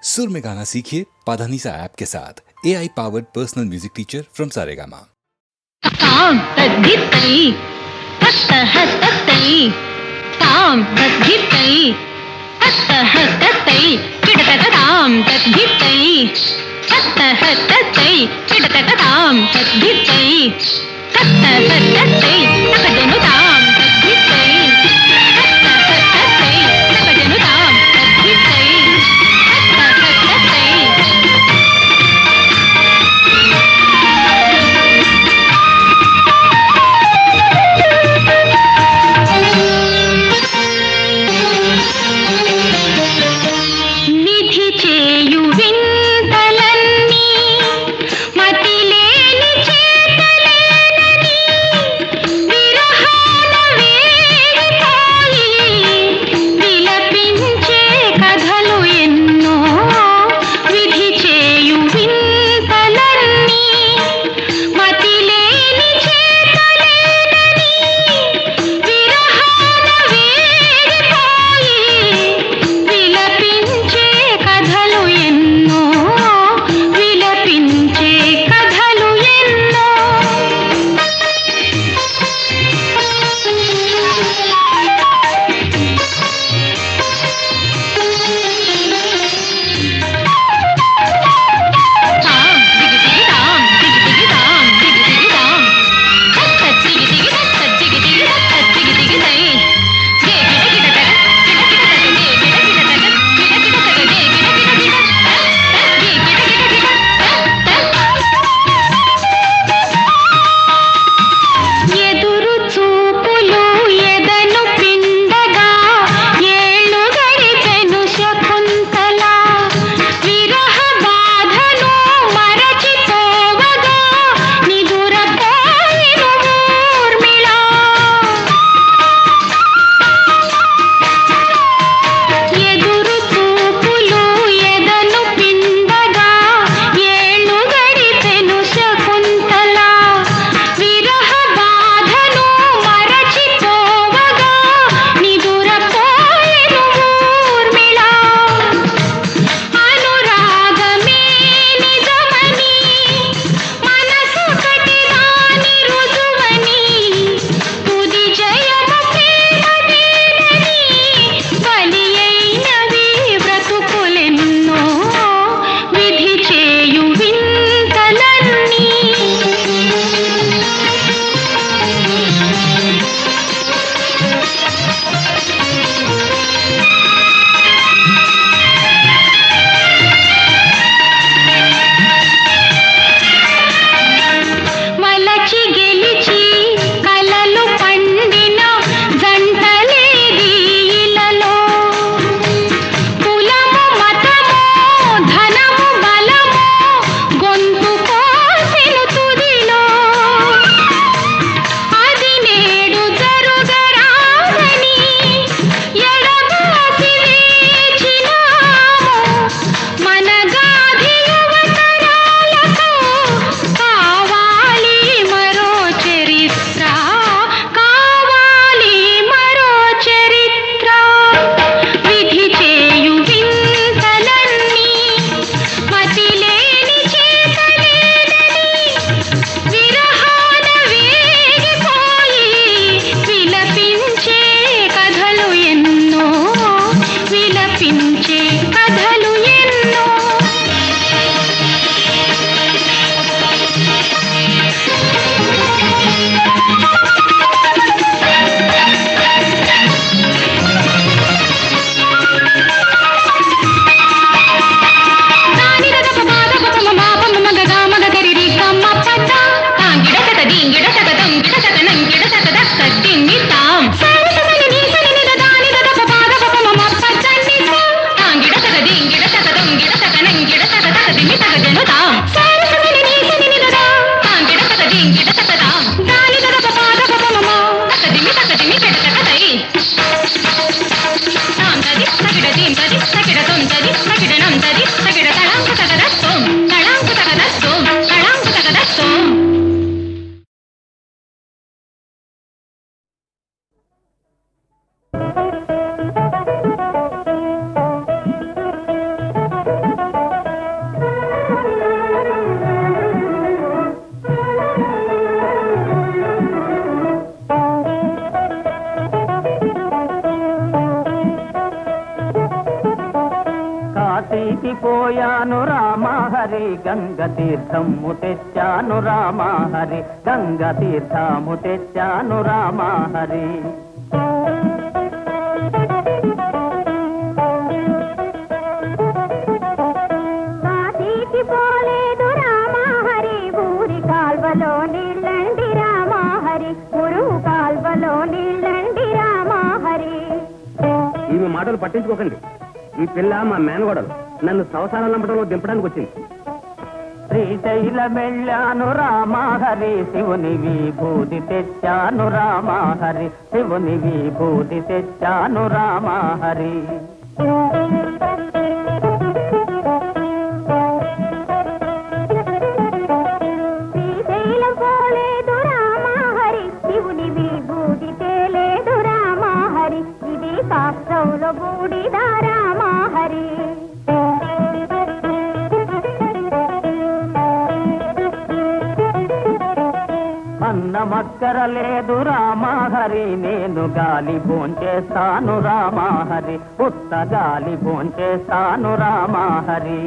सुर में गाना सीखिए पाधानीसा ऐप के साथ AI powered personal music teacher from Saregama. ताम तद्धितै तत्तः तत्तै ताम तद्धितै तत्तः तत्तै किडतकताम तद्धितै तत्तः तत्तै किडतकताम तद्धितै तत्तः तत्तै नकजनुताम तद्धितै तत्तः तत्तै नकजनुताम तद्धितै तत्तः तत्तै విధి చేయు వింతలన్నీ మతిలేని చేతలేనని విరహాన వేడిపోయి విలపించే కథలు ఎన్నో. విధి చేయు వింతలన్నీ మతిలేని చేతలేనని విరహాన వేడిపోయి విలపించే కథలు ఎన్నో విలపించే కథలు ఎన్నో. తాం దిగి దిగి తాం దిగి దిగి తాం దిగి దిగి తాం తత్త దిగి దిగి తత్త దిగి దిగి తత్త దిగి దిగి తై గే గిడ గిడ తగ గిడ గిడ తగ గే గిడ గిడ తగ గిడ గిడ తగ గే గిడ గిడ గిడ గే గిడ గిడ గిడ ఎదురు చూపులు ఎదను పిండగా ఏళ్ళు గడిపెను శకుంతల విరహ బాధను మరచిపోవగా నిదురపోయిను ఊర్మిళ. ఎదురు చూపులు ఎదను పిండగా ఏళ్ళు గడిపెను శకుంతల విరహ బాధను మరచిపోవగా నిదురపోయిను ఊర్మిళ. అనురాగమే నిజమని మనసొకటి దాని రుజువని తుది జయము ప్రేమదేనని బలి అయినవి బ్రతుకులెన్నో. విధి చేయు వింతలన్నీ మలచి గెలిచి కలలు పండిన జంటలేది ఇలలో. కులము మతము ధనము బలము గొంతు కోసెను తుదిలో. అది నేడు జరుగరాదని ఎడబాసి వేచినాము. మన గాధి యువతరాలకు కావాలి మరో చరిత్ర, కావాలి మరో చరిత్ర. విధి చేయు వింతలన్నీ మతిలేని చేతలేనని విరహాన వేగిపోయి విలపించే కథలు ఎన్నో విలపించే కథలు ఎన్నో. కాశీకి పోయాను రామహరి గంగ తీర్థము తెచ్చాను రామహరి గంగ తీర్థము తెచ్చాను రామహరి కాశీకి పోలేదు రామహరి ఊరి కాల్వలో నీళ్ళండి రామహరి మురుగు కాల్వలో నీళ్ళండి రామహరి. ఇవి మాటలు పట్టించుకోకండి. ఈ పిల్ల మా మేనగోడలు నన్ను సంవత్సరాల నంపడంలో దింపడానికి వచ్చింది. శ్రీశైలం వెళ్ళాను రామహరి శివుని విభూతి తెచ్చాను రామహరి శివుని విభూతి తెచ్చాను రామహరి. శ్రీశైలం పోలేదు రామహరి శివుని విభూతి తేలేదు రామహరి ఇది శాస్త్రంలో బూడిద రామహరి. అన్నమక్కర లేదు రామహరి నేను గాలి భోంచేస్తాను రామహరి ఉత్త గాలి భోంచేస్తాను రామహరి.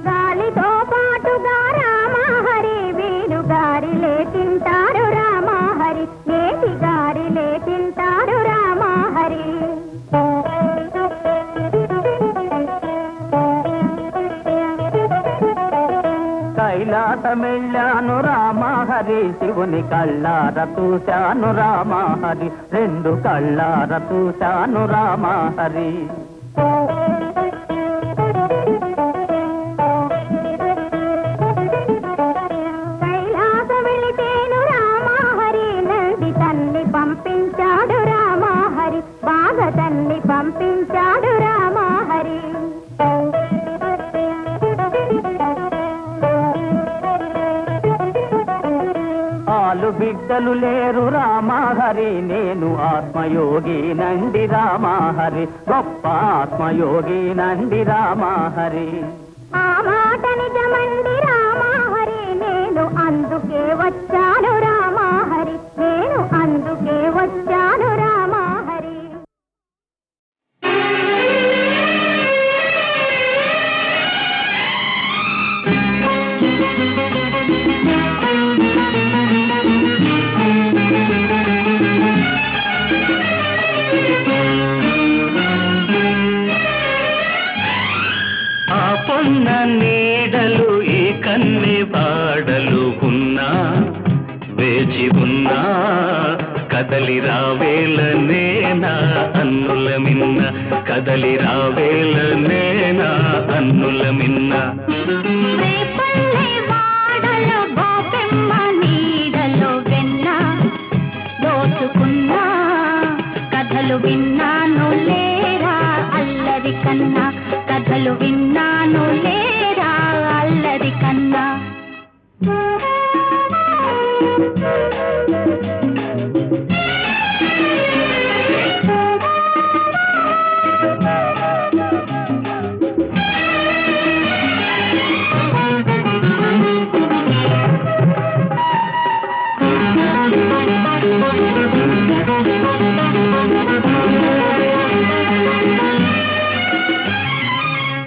గాలితో పాటుగా రామహరి వీడు గారిలే తింటారు రామహరి నేటి గారిలే తింటారు రామహరి. కైలాసమెళ్ళాను రామహరి శివుని కళ్ళార చూశాను రామహరి రెండు కళ్ళార చూశాను రామహరి. కైలాస వెళితేను రామహరి నంది తన్ని పంపించాడు రామహరి బాగా తన్ని పంపించాడు రామహరి. ఆలు బిడ్డలు లేరు రామహరి నేను ఆత్మయోగి నండి రామహరి గొప్ప ఆత్మయోగి నండి రామహరి. ఆ మాట నిజమండి రామహరి నేను అందుకే వచ్చాను రామహరి నేను అందుకే వచ్చాను రామహరి. ఆ పొన్న నీడలు ఈ కన్ని బాడలు ఉన్నా వేచి ఉన్నా కదలి రావేల నేనా అన్నుల మిన్న కదలి రావేల నేనా అన్నుల మిన్న. రేపల్లె వాడలో గోపెమ్మ నీడలో వెన్న దోచుకున్నా కథలు విన్నాను లేరా అల్లరి కన్నా కథలు విన్నాను లేరా అల్లరి కన్నా.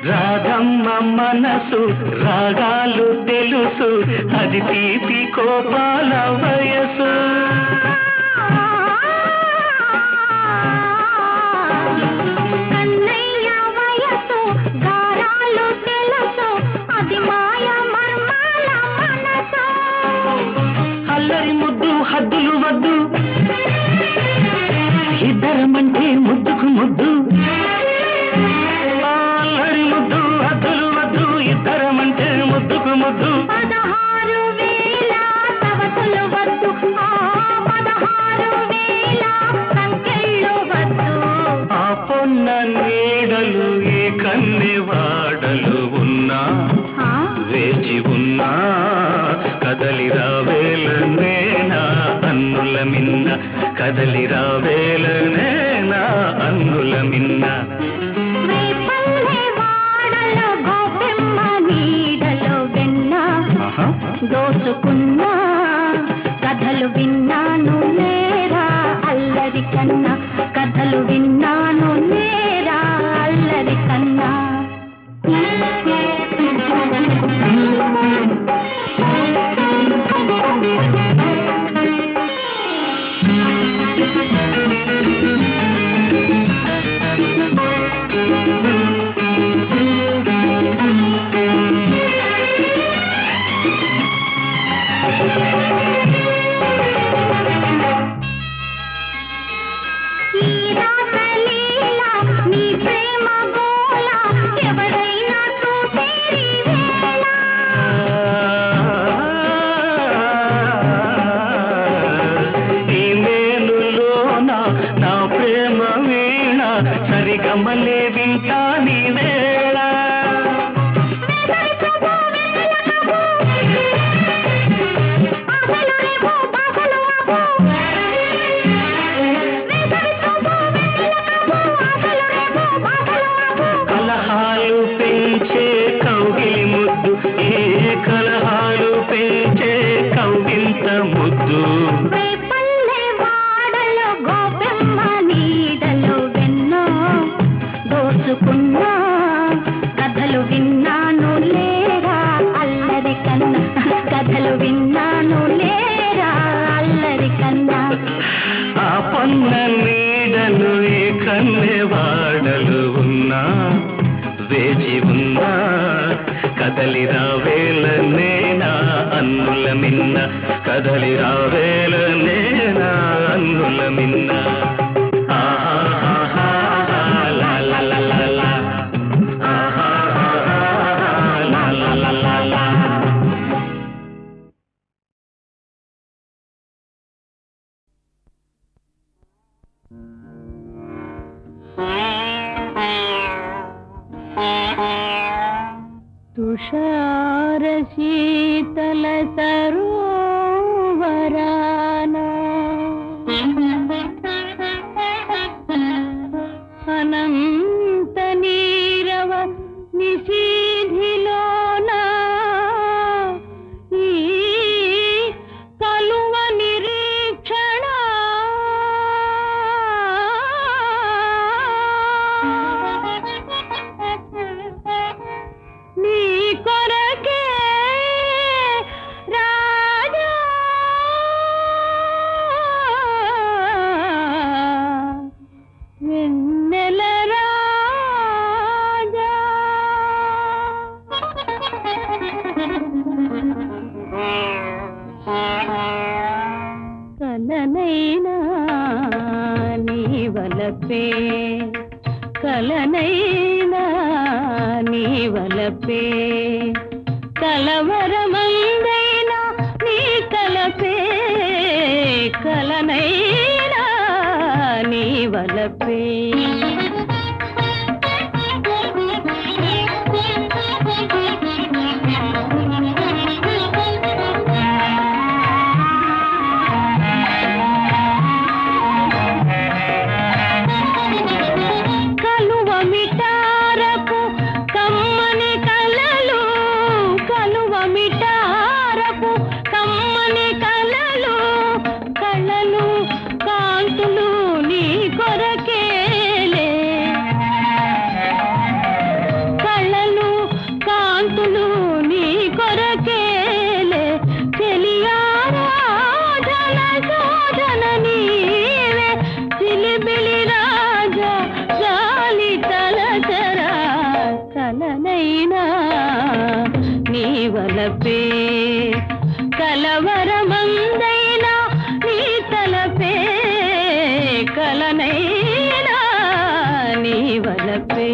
రాధమ్మ మనసు రాగాలు తెలుసు అది తీపి కోపాల వయసు. కన్నయ్య వయసు గారాలు తెలుసు అది మాయ మర్మాల మనసు. అల్లరి ముద్దు హద్దులు వద్దు ఇద్దరమంటే ముద్దుకు ముద్దు. అల్లరి ముద్దు హద్దులు వద్దు ఇద్దరమంటే ముద్దుకు ముద్దు. 16,000 సవతులు వద్దు 16,000 సంఖ్యలు వద్దు. ఆ పొన్న నీడలు ఈ కన్నె వాడలు ఉన్నా వేచి ఉన్నా కదలి రావేల నేనా అన్నుల మిన్న కదలి రావేల నేనా అన్నుల మిన్న. రేపల్లె వాడలో గోపెమ్మ నీడలో వెన్న దోచుకున్నా కథలు విన్నాను లేరా మలే వింటా నీ వేళ కలహాలు పెంచే కౌగిలి ముద్దు ఏ కలహాలు పెంచే కౌగిలింత ముద్దు కథలు విన్నాను లేరా అల్లరి కన్నా కథలు విన్నాను లేరా అల్లరి కన్నా ఆ పన్న నీడలు ఏ కన్నె వాడలు ఉన్నా వేచి ఉన్నా కదలి రావేల నేనా అన్నుల మిన్న కదలి రావేల నేనా అన్నుల మిన్న तुषार शीतल सरोवराना अनंत नीरव निशीधिलोना ఈ కలువ నిరీక్షణ నీ కొరకే రాజా వెన్నెల రాజా కలనైనా నీ వలపే కలనైనా నీ వలపే కలవరమందైనా నీ తలపే కలనైనా నీ వలపే వలపే కలవరమందైనా నీ తలపే కలనైనా నీ వలపే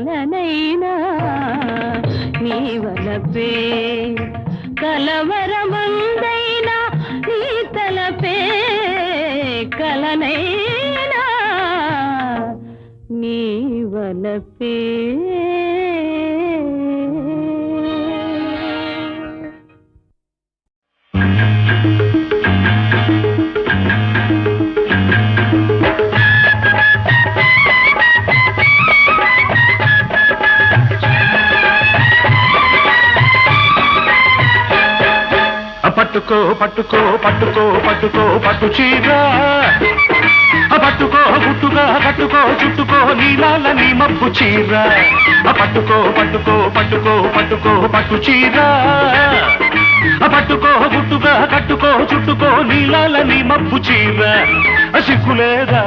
కలనైనా నీ వలపే కలవరమందైనా నీ తలపే కలనైనా నీ వలపే పట్టుకో పట్టుకో పట్టుకో పట్టుకో పట్టు చీర పట్టుకో గుట్టుగా కట్టుకో చుట్టుకో నీలాల నీ మబ్బు చీర పట్టుకో పట్టుకో పట్టుకో పట్టుకో పట్టు చీర పట్టుకో గుట్టుగా కట్టుకో చుట్టుకో నీలాల నీ మబ్బు చీర సిగ్గులేదా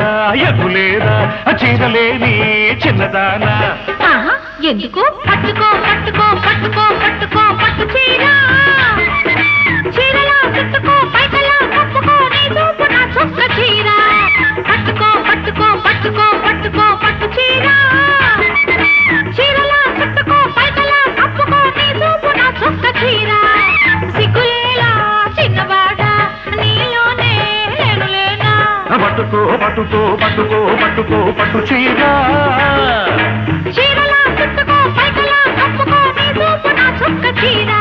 ఎగులేదా చీరలేని చిన్నదానా ఎందుకు పట్టుకో పట్టుకో పట్టుకో పట్టుకో పట్టు చీర చీరలా చుట్టుకో పైకలా కప్పుకో నీ చూపు నా చొక్క చీర పట్టుకో పట్టుకో పట్టుకో పట్టుకో పట్టు చీర చీరలా చుట్టుకో పైకలా కప్పుకో నీ చూపు నా చొక్క చీర సిగ్గులేలా చిన్నవాడా నీలోనే లేనులేనా పట్టుకో పట్టుకో పట్టుకో పట్టుకో పట్టు చీర చీరలా చుట్టుకో పైకలా కప్పుకో నీ చూపు నా చొక్క చీర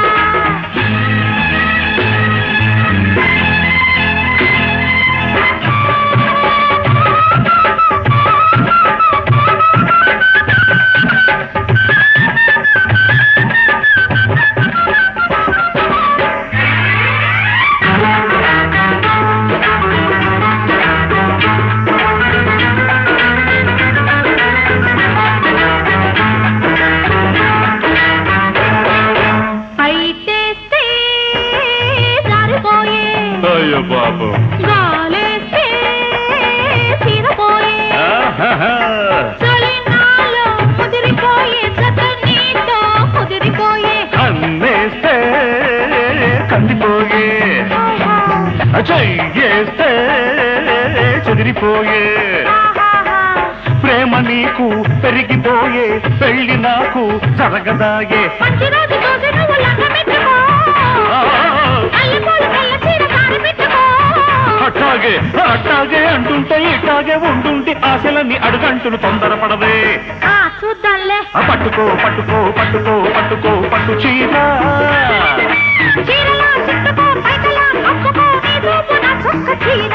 గాలేస్తే తీరపోయే చలినాలో ముదిరిపోయే నీతో ముదిరిపోయే అన్నేస్తే కందిపోయే చెయ్యేస్తే చెదిరిపోయే ప్రేమ నీకు పెరిగిపోయే పెళ్లి నాకు జరగదాయే మంచిరోజు చూసి నువ్వు లంగమెట్టుకో అల్లిపోలు కళ్ళ చీర కారపెట్టుకో అట్టాగే అట్టాగే అంటుంటే ఇట్టాగే ఉంటుంటే ఆశలన్నీ అడుగంటులు తొందరపడదే చూద్దాంలే పట్టుకో పట్టుకో పట్టుకో పట్టుకో పట్టు చీర చీరలా చుట్టుకో పైకలా కప్పుకో నీ చూపు నా చొక్క చీర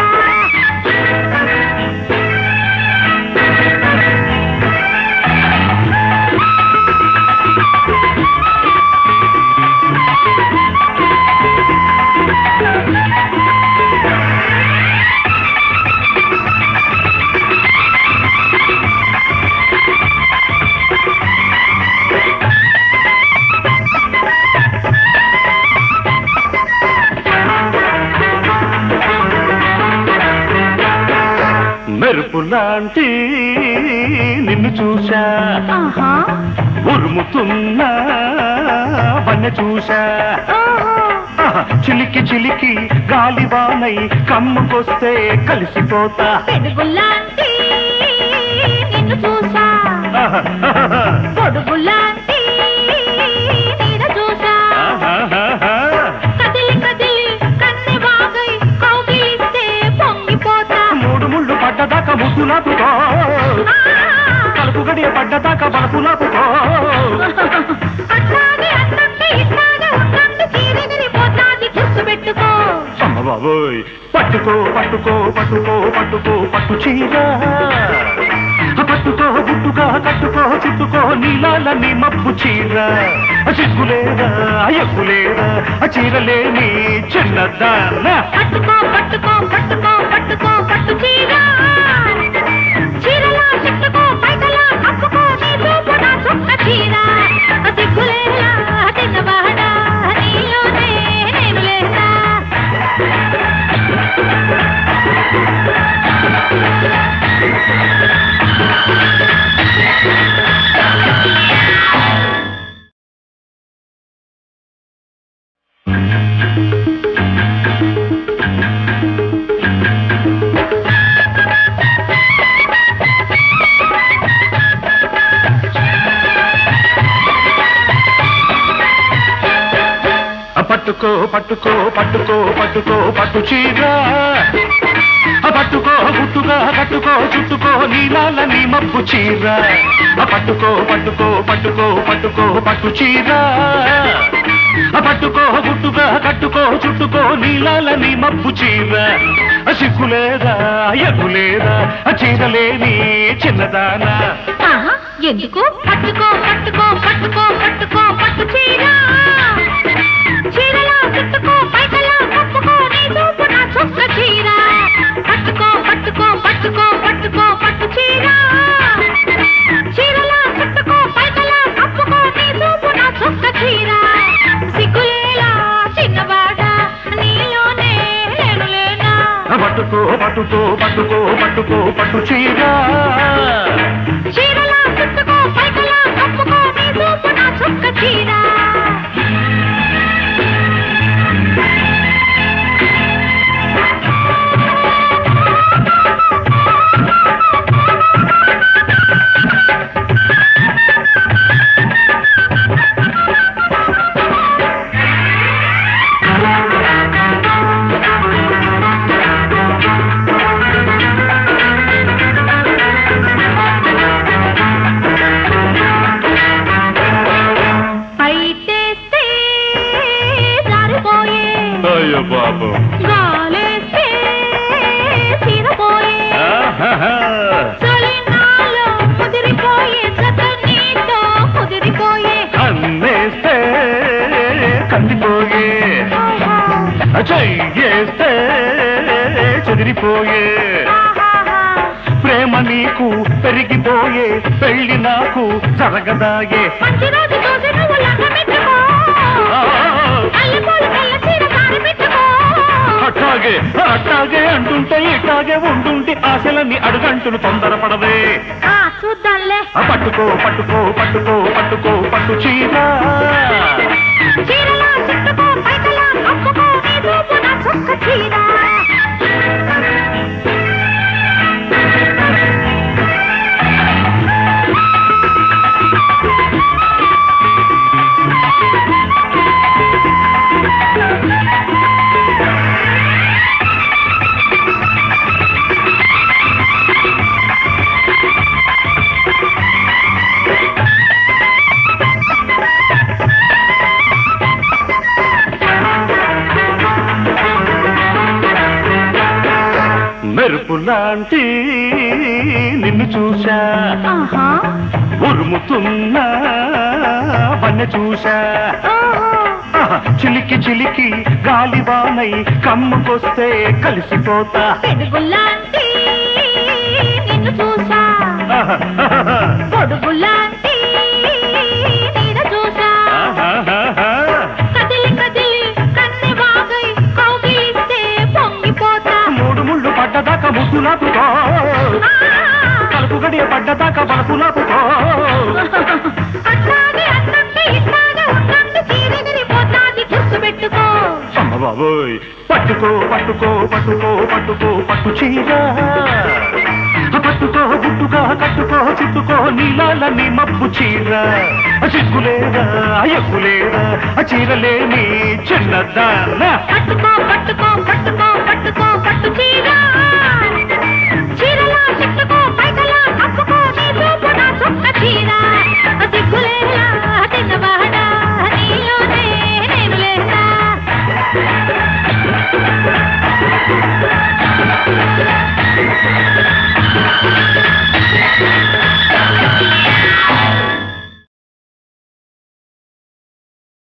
మెరుపు లాంటి నిన్ను చూశా ఉరుముతున్నా వన్నె చూశా చిలికి చిలికి గాలివానై కమ్ముకొస్తే కలిసిపోతా పెరుగులాంటి నిన్ను చూసా పొడుగులాంటి నీడ చూసా కదిలి కదిలి కన్నె వాగై కౌగిలిస్తే పొంగిపోతా మూడు ముళ్ళు పడ్డదాకా ముద్దులాపుకో కలుపు గడియ పడ్డదాకా బలపులాపుకో అట్లాగే అట్లంటే ఇట్లాగే ఉందంటే చీరెగిరిపోతాది గుర్తుపెట్టుకో అమ్మ బాబోయ్ పట్టుకో పట్టుకో పట్టుకో పట్టుకో పట్టు చీర పట్టుకో గుట్టుగా కట్టుకో చుట్టుకో నీలాల నీ మబ్బు చీర సిగ్గులేదా ఎగ్గులేదా చీరలేని చిన్నదానా పట్టుకో పట్టుకో పట్టుకో పట్టుకో పట్టు చీర చీరలా చుట్టుకో పైకలా కప్పుకో నీ చూపు నా చొక్క చీర సిగ్గులేలా చిన్నవాడా నీలోనే నేను లేదా పట్టుకో పట్టుకో పట్టుకో పట్టుకో పట్టు చీర పట్టుకో గుట్టుగా కట్టుకో చుట్టుకో నీలాల నీ మబ్బు చీర పట్టుకో పట్టుకో పట్టుకో పట్టుకో పట్టు చీర పట్టుకో గుట్టుగా కట్టుకో చుట్టుకో నీలాల నీ మబ్బు చీర సిగ్గులేదా ఎగులేదా చీరలేని చిన్నదానా ఎందుకు పట్టుకో పట్టుకో పట్టుకో పట్టుకో పట్టు చీర చీరలా చుట్టుకో పైకలా కప్పుకో పట్టుకో పట్టుకో పట్టుకో పట్టుకో పట్టు చీర చీరలా చుట్టుకో పైకలా కప్పుకో నీ చూపు నా చుక్క చీర అయ్యో బాబు గాలేస్తే తీరపోయే చలినాలో ముదిరిపోయే జత నీతో ముదిరిపోయే అన్నేస్తే కందిపోయే చెయ్యేస్తే చెదిరిపోయే ప్రేమ నీకు పెరిగిపోయే పెళ్లి నాకు జరగదాయే మంచి రోజు చూసి నువ్వు లంగమెట్టుకో అల్లిపోలు తెల్ల చీర సారి పెట్టుకో అట్టాగే అట్టాగే అంటుంటే ఇట్టాగే ఉంటుంటే ఆశలన్నీ అడుగంటును తొందరపడవే చూద్దాంలే పట్టుకో పట్టుకో పట్టుకో పట్టుకో పట్టు చీర చీరలా చుట్టుకో పైకలా కప్పుకో నీ చూపు నా చుక్క చీర మెరుపులాంటి నిన్ను చూశా ఉరుముతున్నా వన్నె చూశా చిలికి చిలికి గాలివానై కమ్ముకొస్తే కలిసిపోతా పెడుగులాంటి నిన్ను చూసా పొడుగులాంటి నీడ చూసా కదిలి కదిలి కన్నె వాగై కౌగిలిస్తే పొంగిపోతా మూడు ముళ్ళు పడ్డదాకా ముద్దులాపుకో కలుపు గడియ పడ్డదాకా బలపులాపుకో అట్లాగే అన్నంటే ఇట్లాగే ఉన్నంత చీరెగిరిపోతాది గుర్తు పెట్టుకో అమ్మ బాబోయ్ పట్టుకో పట్టుకో పట్టుకో పట్టుకో పట్టు చీర పట్టుకో గుట్టుగా కట్టుకో చుట్టుకో నీలాలని మబ్బు చీర సిగ్గులేదా ఎగ్గులేదా చీరలేని చిన్నదాన్న పట్టుకో పట్టుకో